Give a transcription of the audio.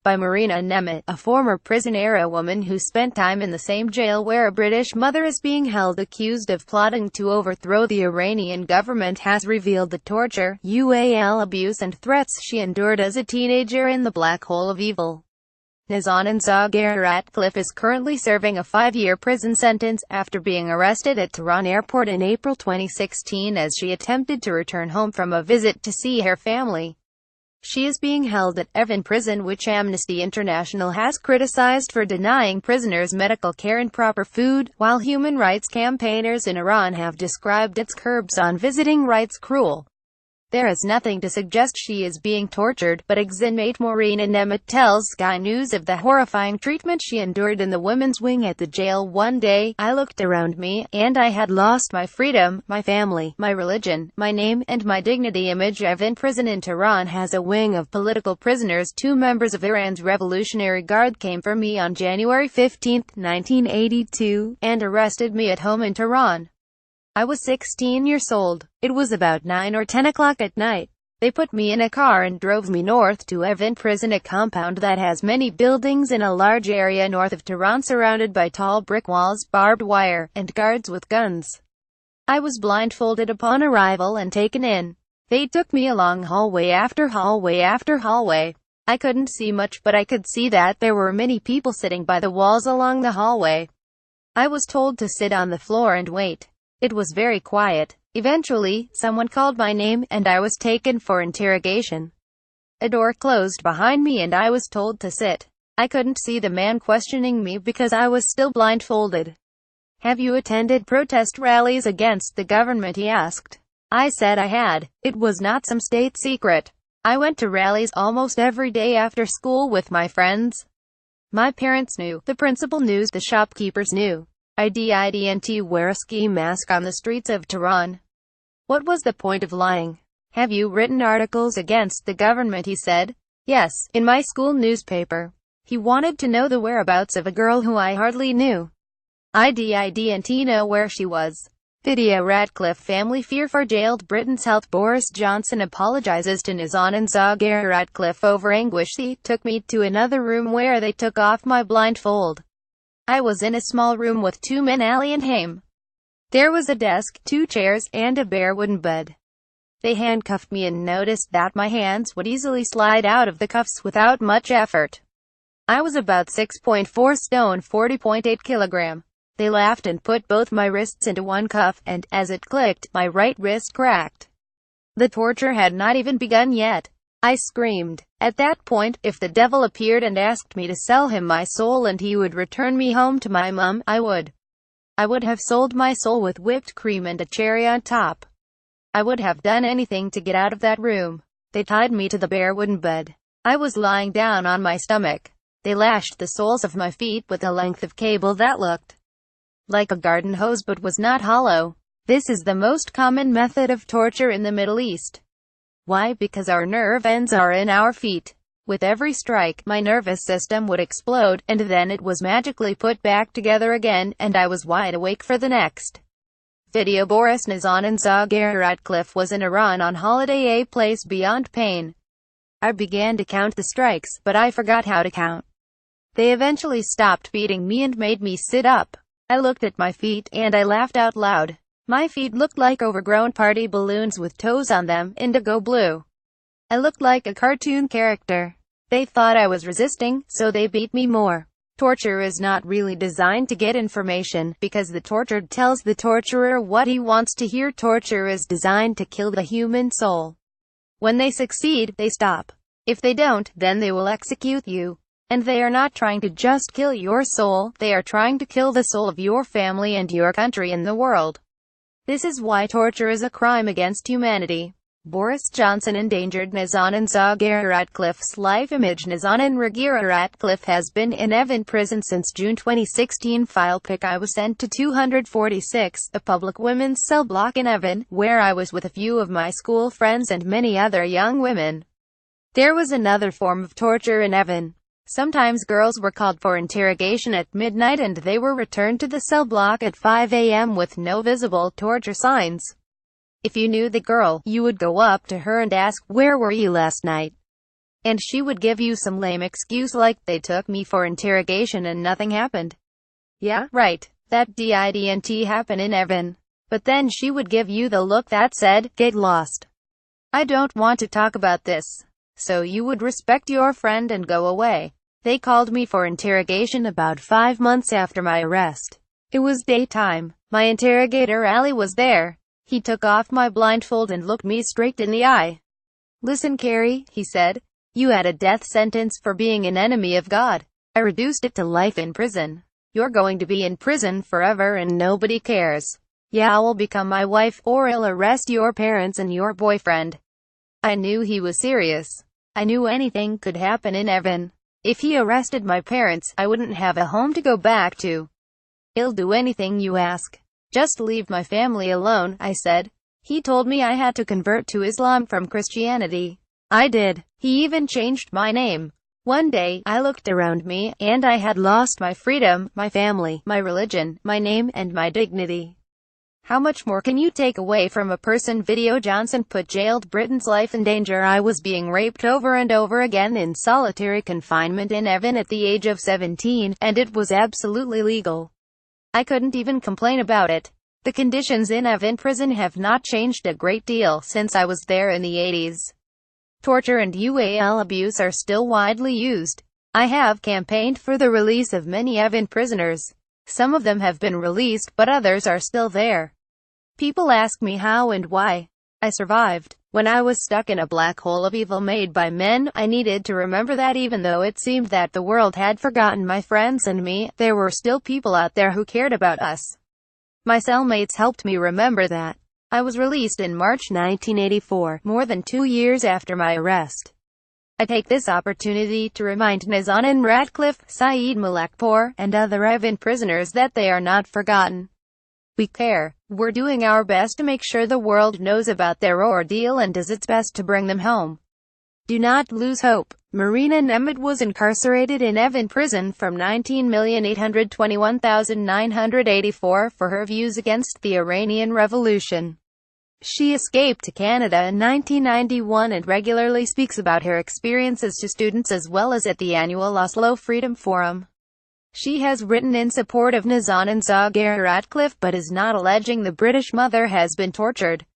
by Marina Nemat, a former prisonerA woman who spent time in the same jail where a British mother is being held accused of plotting to overthrow the Iranian government, has revealed the torture, abuse and threats she endured as a teenager in the black hole of evil. Nazanin zaghari-Ratcliffe is currently serving a 5-year prison sentence after being arrested at Tehran airport in April 2016 as she attempted to return home from a visit to see her family. She is being held at Evin prison, which Amnesty International has criticized for denying prisoners medical care and proper food, while human rights campaigners in Iran have described its curbs on visiting rights cruel. There is nothing to suggest she is being tortured, but ex-inmate Marina Nemat tells Sky News of the horrifying treatment she endured in the women's wing at the jail. "One day, I looked around me, and I had lost my freedom, my family, my religion, my name, and my dignity." Evin prison in Tehran has a wing of political prisoners. 2 members of Iran's Revolutionary Guard came for me on January 15, 1982, and arrested me at home in Tehran. I was 16 years old. It was about 9 or 10 o'clock at night. They put me in a car and drove me north to Evin prison, a compound that has many buildings in a large area north of Tehran, surrounded by tall brick walls, barbed wire, and guards with guns. I was blindfolded upon arrival and taken in. They took me along hallway after hallway after hallway. I couldn't see much, but I could see that there were many people sitting by the walls along the hallway. I was told to sit on the floor and wait. It was very quiet. Eventually, someone called my name, and I was taken for interrogation. A door closed behind me and I was told to sit. I couldn't see the man questioning me because I was still blindfolded. "Have you attended protest rallies against the government?" he asked. I said I had. It was not some state secret. I went to rallies almost every day after school with my friends. My parents knew, the principal knew, the shopkeepers knew. I didn't wear a ski mask on the streets of Tehran. What was the point of lying? "Have you written articles against the government?" he said. "Yes, in my school newspaper." He wanted to know the whereabouts of a girl who I hardly knew. I didn't know where she was. Video: Ratcliffe family fear for jailed Britain's health. Boris Johnson apologizes to Nazanin zaghari-Ratcliffe over anguish. "He took me to another room where they took off my blindfold. I was in a small room with 2 men, Ali and Haim. There was a desk, 2 chairs, and a bare wooden bed. They handcuffed me and noticed that my hands would easily slide out of the cuffs without much effort. I was about 6.4 stone, 40.8 kilogram. They laughed and put both my wrists into one cuff, and, as it clicked, my right wrist cracked. The torture had not even begun yet. I screamed. At that point, if the devil appeared and asked me to sell him my soul and he would return me home to my mum, I would. I would have sold my soul with whipped cream and a cherry on top. I would have done anything to get out of that room. They tied me to the bare wooden bed. I was lying down on my stomach. They lashed the soles of my feet with a length of cable that looked like a garden hose but was not hollow. This is the most common method of torture in the Middle East. Why? Because our nerve ends are in our feet. With every strike, my nervous system would explode, and then it was magically put back together again, and I was wide awake for the next. Video: Boris Nazanin zaghari-Ratcliffe was in Iran on holiday, a place beyond pain. I began to count the strikes, but I forgot how to count. They eventually stopped beating me and made me sit up. I looked at my feet, and I laughed out loud. My feet looked like overgrown party balloons with toes on them, indigo blue. I looked like a cartoon character. They thought I was resisting, so they beat me more. Torture is not really designed to get information, because the tortured tells the torturer what he wants to hear. Torture is designed to kill the human soul. When they succeed, they stop. If they don't, then they will execute you. And they are not trying to just kill your soul, they are trying to kill the soul of your family and your country and the world. This is why torture is a crime against humanity. Boris Johnson endangered Nazanin zaghari-Ratcliffe's life. Image: Nazanin zaghari-Ratcliffe has been in Evin prison since June 2016. File pic: I was sent to 246, a public women's cell block in Evin, where I was with a few of my school friends and many other young women. There was another form of torture in Evin. Sometimes girls were called for interrogation at midnight and they were returned to the cell block at 5 a.m. with no visible torture signs. If you knew the girl, you would go up to her and ask, "Where were you last night?" And she would give you some lame excuse like, they took me for interrogation and nothing happened. Yeah, right. That didn't happen in Evan. But then she would give you the look that said, get lost. I don't want to talk about this. So you would respect your friend and go away. They called me for interrogation about 5 months after my arrest. It was daytime. My interrogator Ali was there. He took off my blindfold and looked me straight in the eye. Listen, Carrie, he said. You had a death sentence for being an enemy of God. I reduced it to life in prison. You're going to be in prison forever and nobody cares. Yeah, I'll become my wife, or I'll arrest your parents and your boyfriend. I knew he was serious. I knew anything could happen in Evan. If he arrested my parents, I wouldn't have a home to go back to. He'll do anything you ask. Just leave my family alone, I said. He told me I had to convert to Islam from Christianity. I did. He even changed my name. One day, I looked around me, and I had lost my freedom, my family, my religion, my name, and my dignity. How much more can you take away from a person? Video Johnson put jailed Britain's life in danger. I was being raped over and over again in solitary confinement in Evan at the age of 17, and it was absolutely legal. I couldn't even complain about it. The conditions in Evan prison have not changed a great deal since I was there in the 80s. Torture and UAL abuse are still widely used. I have campaigned for the release of many Evan prisoners. Some of them have been released, but others are still there. People ask me how and why. I survived. When I was stuck in a black hole of evil made by men, I needed to remember that even though it seemed that the world had forgotten my friends and me, there were still people out there who cared about us. My cellmates helped me remember that. I was released in March 1984, more than 2 years after my arrest. I take this opportunity to remind Nazanin Ratcliffe, Saeed Malakpour, and other Evan prisoners that they are not forgotten. We care. We're doing our best to make sure the world knows about their ordeal and does its best to bring them home. Do not lose hope. Marina Nemat was incarcerated in Evan prison from 19,821,984 for her views against the Iranian Revolution. She escaped to Canada in 1991 and regularly speaks about her experiences to students as well as at the annual Oslo Freedom Forum. She has written in support of Nazanin Zaghari-Ratcliffe but is not alleging the British mother has been tortured.